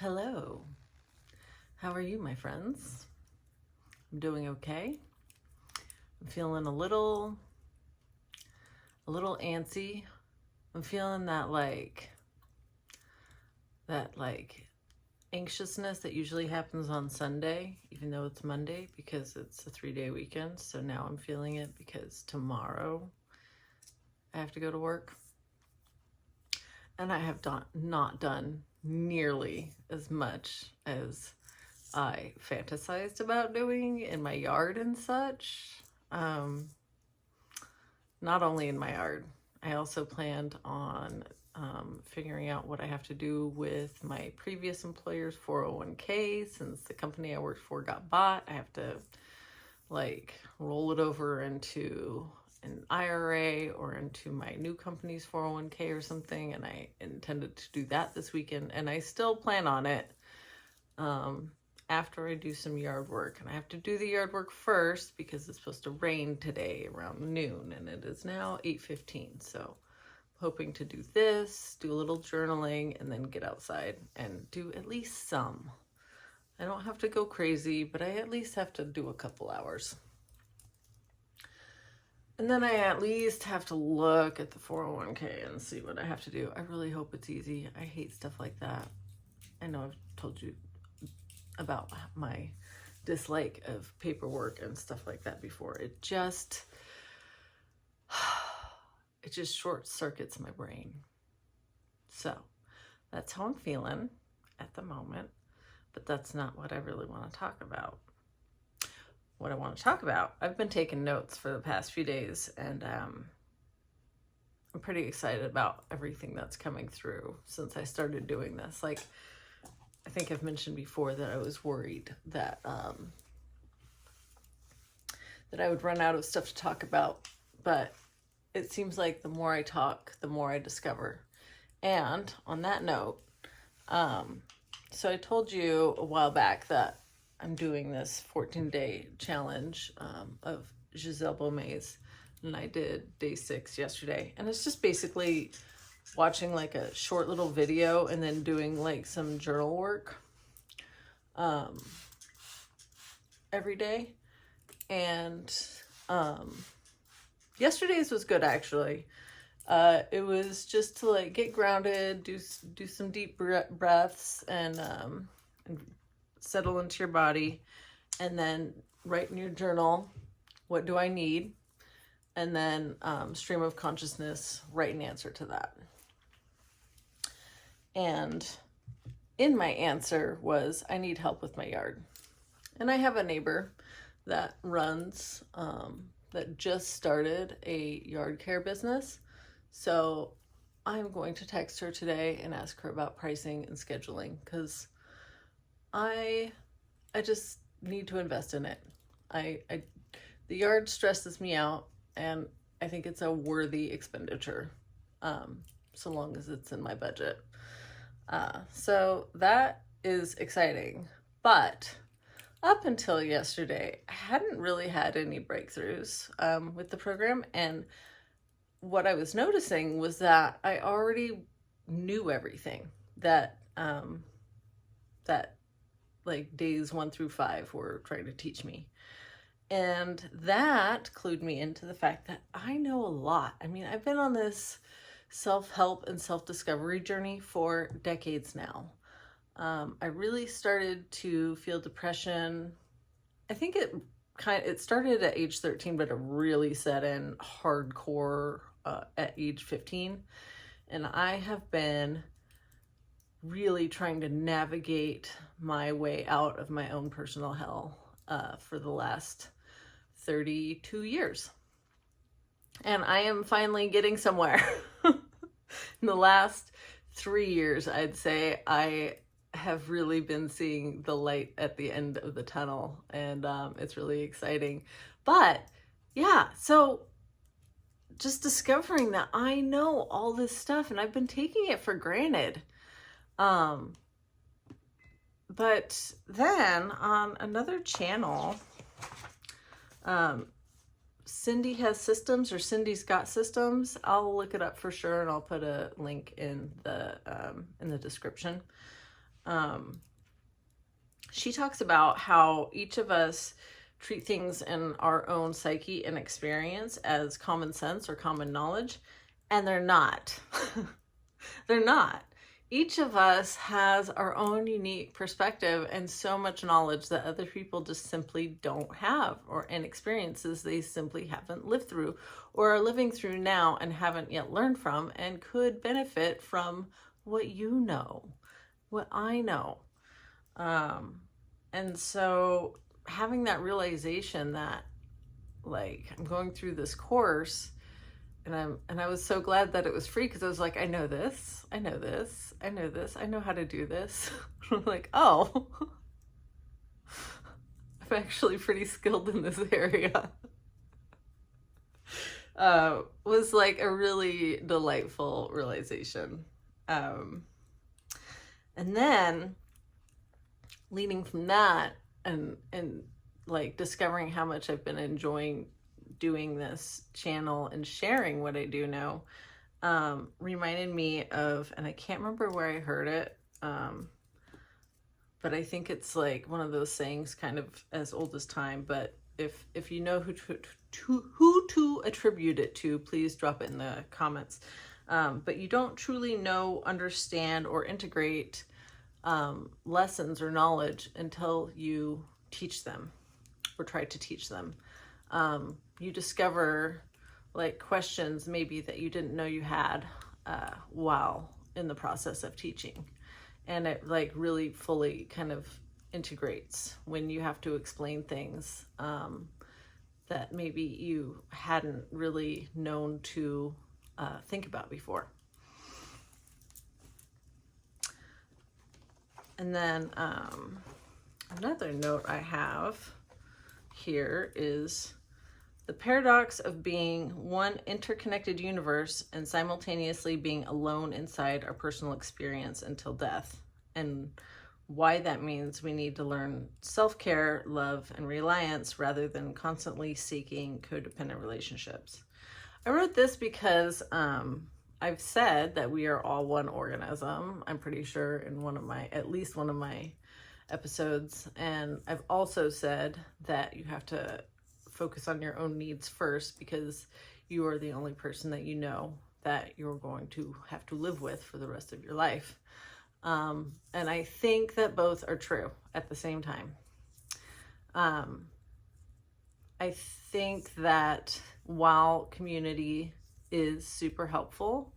Hello. How are you, my friends? I'm doing okay. I'm feeling a little antsy. I'm feeling that anxiousness that usually happens on Sunday, even though it's Monday, because it's a 3-day weekend. So now I'm feeling it because tomorrow I have to go to work. And I have not done nearly as much as I fantasized about doing in my yard and such. Not only in my yard, I also planned on figuring out what I have to do with my previous employer's 401k. Since the company I worked for got bought, I have to roll it over into an IRA or into my new company's 401k or something, and I intended to do that this weekend, and I still plan on it after I do some yard work. And I have to do the yard work first because it's supposed to rain today around noon, and it is now 8:15. So hoping to do this, do a little journaling, and then get outside and do at least some. I don't have to go crazy, but I at least have to do a couple hours. And then I at least have to look at the 401k and see what I have to do. I really hope it's easy. I hate stuff like that. I know I've told you about my dislike of paperwork and stuff like that before. It just short circuits my brain. So that's how I'm feeling at the moment, but that's not what I really want to talk about. What I want to talk about, I've been taking notes for the past few days, and I'm pretty excited about everything that's coming through since I started doing this. I think I've mentioned before that I was worried that that I would run out of stuff to talk about, but it seems like the more I talk, the more I discover. And on that note, so I told you a while back that I'm doing this 14-day challenge of Giselle Baumet's, and I did day 6 yesterday. And it's just basically watching a short little video and then doing some journal work every day. And yesterday's was good, actually. It was just to get grounded, do some deep breaths, and settle into your body, and then write in your journal, what do I need? And then stream of consciousness, write an answer to that. And in my answer was, I need help with my yard. And I have a neighbor that runs, that just started a yard care business. So I'm going to text her today and ask her about pricing and scheduling, because I just need to invest in it. The yard stresses me out, and I think it's a worthy expenditure, so long as it's in my budget. So that is exciting. But up until yesterday, I hadn't really had any breakthroughs with the program, and what I was noticing was that I already knew everything that days 1 through 5 were trying to teach me. And that clued me into the fact that I know a lot. I mean, I've been on this self-help and self-discovery journey for decades now. I really started to feel depression. I think it started at age 13, but it really set in hardcore at age 15. And I have been really trying to navigate my way out of my own personal hell for the last 32 years. And I am finally getting somewhere. In the last 3 years, I'd say I have really been seeing the light at the end of the tunnel, and it's really exciting. But yeah, so just discovering that I know all this stuff, and I've been taking it for granted. But then on another channel, Cindy has systems, or Cindy's got systems. I'll look it up for sure, and I'll put a link in the description. she talks about how each of us treat things in our own psyche and experience as common sense or common knowledge, and they're not. They're not. Each of us has our own unique perspective and so much knowledge that other people just simply don't have, and experiences they simply haven't lived through or are living through now and haven't yet learned from, and could benefit from what you know, what I know. And so having that realization that, like, I'm going through this course, and I was so glad that it was free, because I was like, I know this, I know this, I know this, I know how to do this. I'm like, oh, I'm actually pretty skilled in this area. Was like a really delightful realization. And then leading from that, and like discovering how much I've been enjoying doing this channel and sharing what I do know, reminded me of, and I can't remember where I heard it, but I think it's like one of those sayings kind of as old as time, but if you know who to attribute it to, please drop it in the comments. But you don't truly know, understand, or integrate lessons or knowledge until you teach them or try to teach them. You discover like questions maybe that you didn't know you had while in the process of teaching. And it like really fully kind of integrates when you have to explain things that maybe you hadn't really known to think about before. And then another note I have here is the paradox of being one interconnected universe and simultaneously being alone inside our personal experience until death, and why that means we need to learn self-care, love, and reliance rather than constantly seeking codependent relationships. I wrote this because I've said that we are all one organism, I'm pretty sure, in at least one of my episodes. And I've also said that you have to focus on your own needs first, because you are the only person that you know that you're going to have to live with for the rest of your life. And I think that both are true at the same time. I think that while community is super helpful,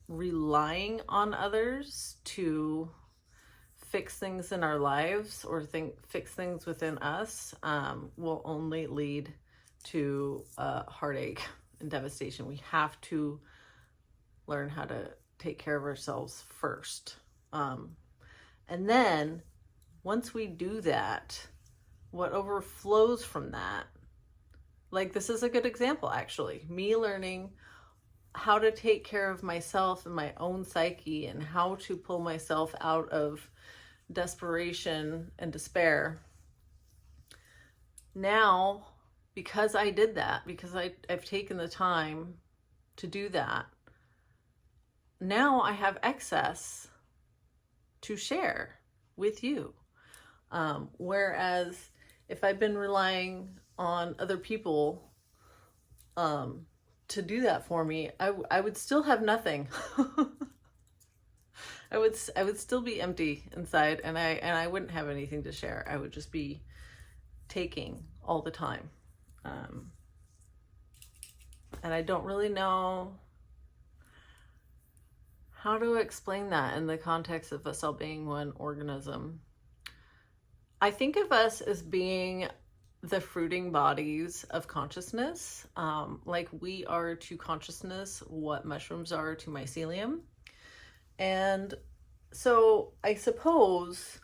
relying on others to fix things in our lives or fix things within us will only lead to heartache and devastation. We have to learn how to take care of ourselves first. And then once we do that, what overflows from that, like this is a good example actually, me learning how to take care of myself and my own psyche, and how to pull myself out of desperation and despair. Now, because I did that, because I've taken the time to do that, now I have excess to share with you. Whereas if I've been relying on other people to do that for me, I would still have nothing. I would still be empty inside, and I wouldn't have anything to share. I would just be taking all the time. And I don't really know how to explain that in the context of us all being one organism. I think of us as being the fruiting bodies of consciousness, like we are to consciousness what mushrooms are to mycelium. And so I suppose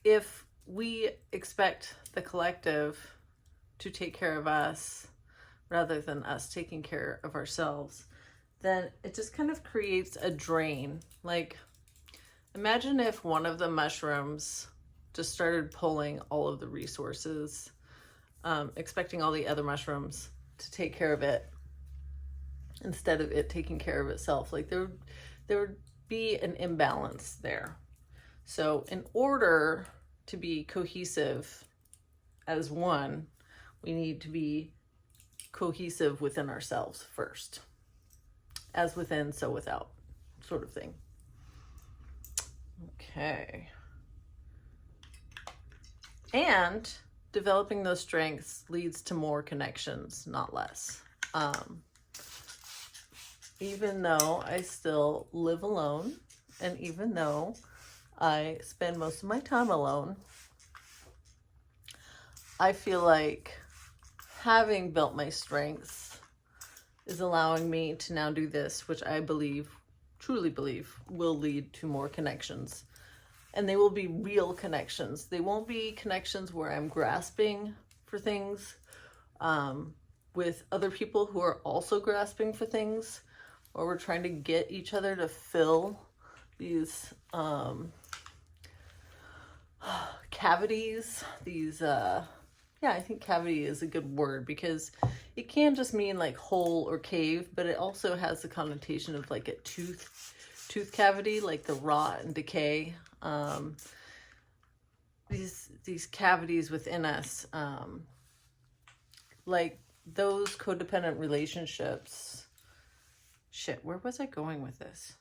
if we expect the collective to take care of us rather than us taking care of ourselves, then it just kind of creates a drain. Like, imagine if one of the mushrooms just started pulling all of the resources, expecting all the other mushrooms to take care of it instead of it taking care of itself. Like there would be an imbalance there. So in order to be cohesive as one, we need to be cohesive within ourselves first. As within, so without, sort of thing. Okay. And developing those strengths leads to more connections, not less. Even though I still live alone, and even though I spend most of my time alone, I feel like having built my strengths is allowing me to now do this, which I believe, truly believe, will lead to more connections. And they will be real connections. They won't be connections where I'm grasping for things with other people who are also grasping for things, or we're trying to get each other to fill these cavities, these I think cavity is a good word, because it can just mean like hole or cave, but it also has the connotation of like a tooth cavity, like the rot and decay. These cavities within us, like those codependent relationships. Shit, where was I going with this?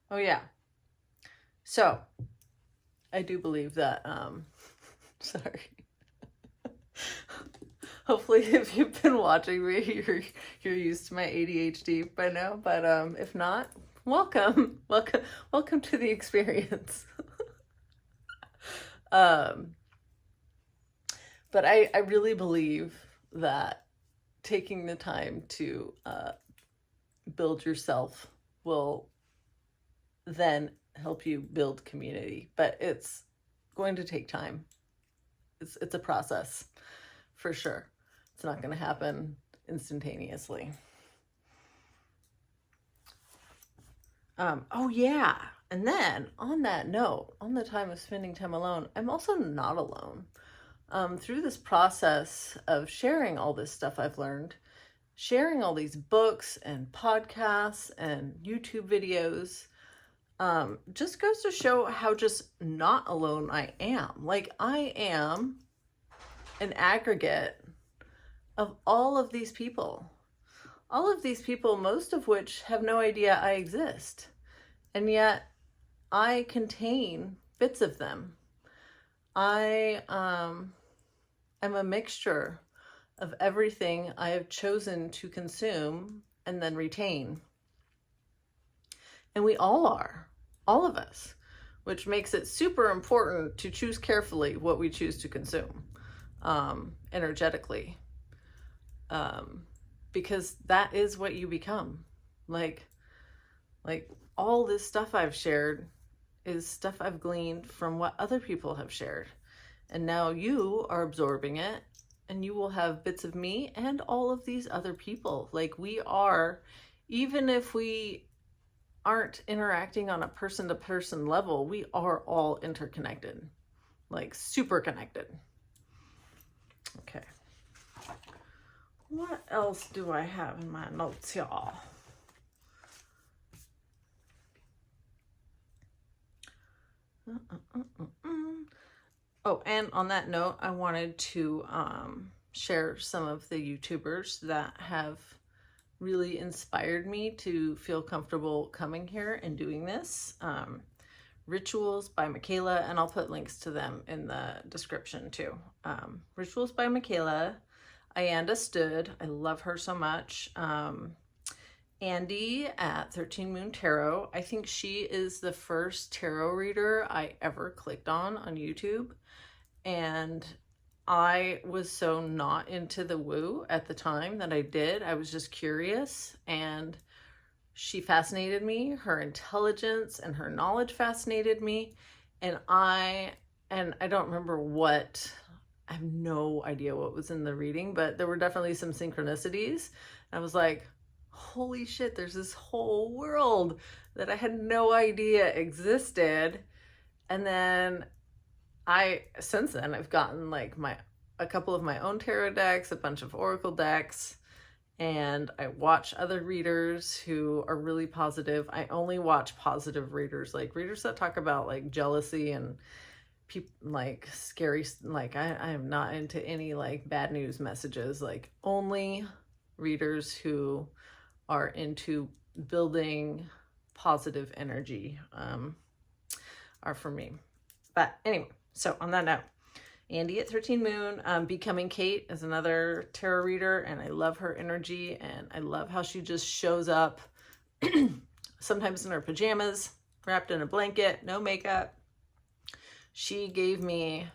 Oh yeah. So I do believe that, sorry. Hopefully if you've been watching me, you're used to my ADHD by now, but if not, welcome to the experience. But I really believe that taking the time to build yourself will then help you build community, but it's going to take time. It's a process, for sure. It's not going to happen instantaneously. Oh yeah. And then on that note, on the time of spending time alone, I'm also not alone. Through this process of sharing all this stuff I've learned, sharing all these books and podcasts and YouTube videos, just goes to show how just not alone I am. Like, I am an aggregate of all of these people. All of these people, most of which have no idea I exist. And yet I contain bits of them. I am a mixture of everything I have chosen to consume and then retain. And we all are, all of us, which makes it super important to choose carefully what we choose to consume energetically. Because that is what you become. Like all this stuff I've shared is stuff I've gleaned from what other people have shared. And now you are absorbing it, and you will have bits of me and all of these other people. Like, we are, even if we aren't interacting on a person-to-person level, we are all interconnected, like super connected. Okay. What else do I have in my notes, y'all? Oh, and on that note, I wanted to share some of the YouTubers that have really inspired me to feel comfortable coming here and doing this. Rituals by Micaela, and I'll put links to them in the description too. Rituals by Micaela, Ayandastood, I love her so much. Andi at 13 Moon Tarot. I think she is the first tarot reader I ever clicked on YouTube. And I was so not into the woo at the time that I did. I was just curious, and she fascinated me. Her intelligence and her knowledge fascinated me. And I don't remember what, I have no idea what was in the reading, but there were definitely some synchronicities. I was like, holy shit, there's this whole world that I had no idea existed. And then since then I've gotten like a couple of my own tarot decks, a bunch of oracle decks, and I watch other readers who are really positive. I only watch positive readers, like readers that talk about like jealousy and people like scary, like I am not into any like bad news messages. Like only readers who are into building positive energy are for me. But anyway, so on that note, Andi at 13 Moon. BecomingCate is another tarot reader, and I love her energy, and I love how she just shows up sometimes in her pajamas, wrapped in a blanket, no makeup. She gave me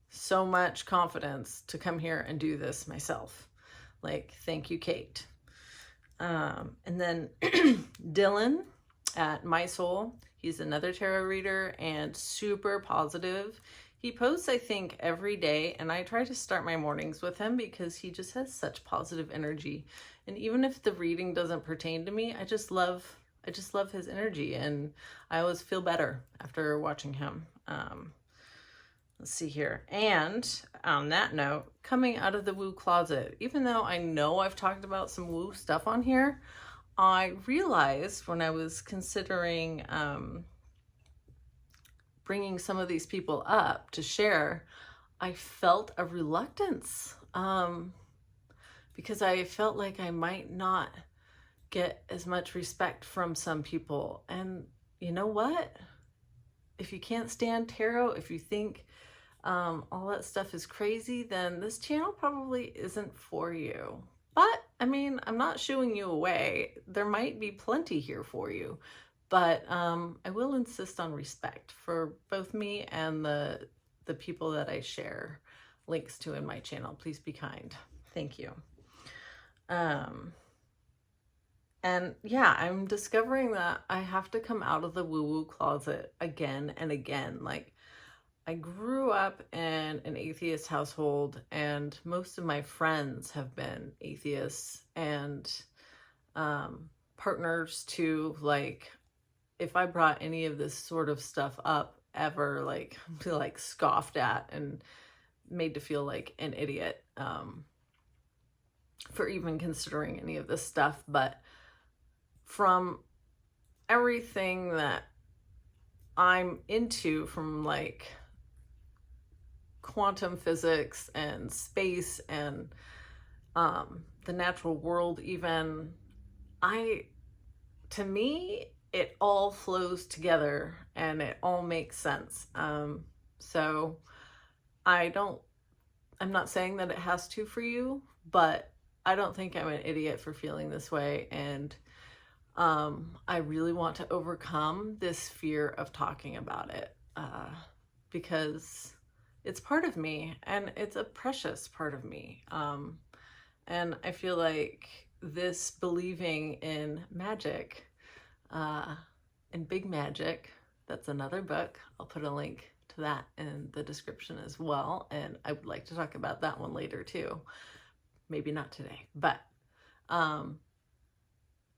so much confidence to come here and do this myself. Like, thank you, Kate. And then Dylan at My Soul. He's another tarot reader and super positive. He posts, I think, every day, and I try to start my mornings with him because he just has such positive energy. And even if the reading doesn't pertain to me, I just love his energy, and I always feel better after watching him. Let's see here. And on that note, coming out of the woo closet, even though I know I've talked about some woo stuff on here, I realized when I was considering bringing some of these people up to share, I felt a reluctance because I felt like I might not get as much respect from some people. And you know what? If you can't stand tarot, if you think all that stuff is crazy, then this channel probably isn't for you. But I mean, I'm not shooing you away. There might be plenty here for you. But I will insist on respect for both me and the people that I share links to in my channel. Please be kind. Thank you. And yeah, I'm discovering that I have to come out of the woo-woo closet again and again. Like, I grew up in an atheist household, and most of my friends have been atheists and partners to, like, if I brought any of this sort of stuff up ever, like, be like scoffed at and made to feel like an idiot for even considering any of this stuff. But from everything that I'm into, from like quantum physics and space and the natural world, even, to me, it all flows together and it all makes sense. So I'm not saying that it has to for you, but I don't think I'm an idiot for feeling this way. And I really want to overcome this fear of talking about it because it's part of me, and it's a precious part of me. And I feel like this believing in magic and big magic, that's another book. I'll put a link to that in the description as well. And I would like to talk about that one later too. Maybe not today, but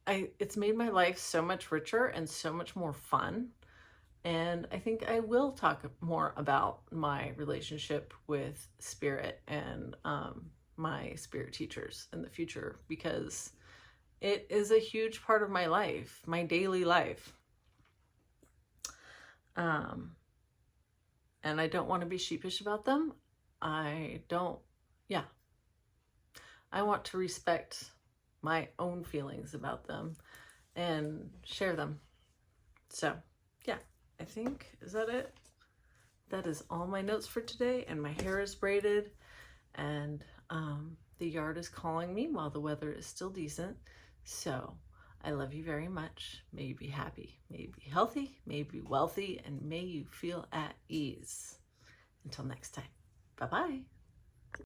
it's made my life so much richer and so much more fun. And I think I will talk more about my relationship with spirit and my spirit teachers in the future, because it is a huge part of my life, my daily life. And I don't want to be sheepish about them. I want to respect my own feelings about them and share them. So yeah, I think, is that it? That is all my notes for today, and my hair is braided, and the yard is calling me while the weather is still decent. So I love you very much. May you be happy, may you be healthy, may you be wealthy, and may you feel at ease. Until next time, bye-bye.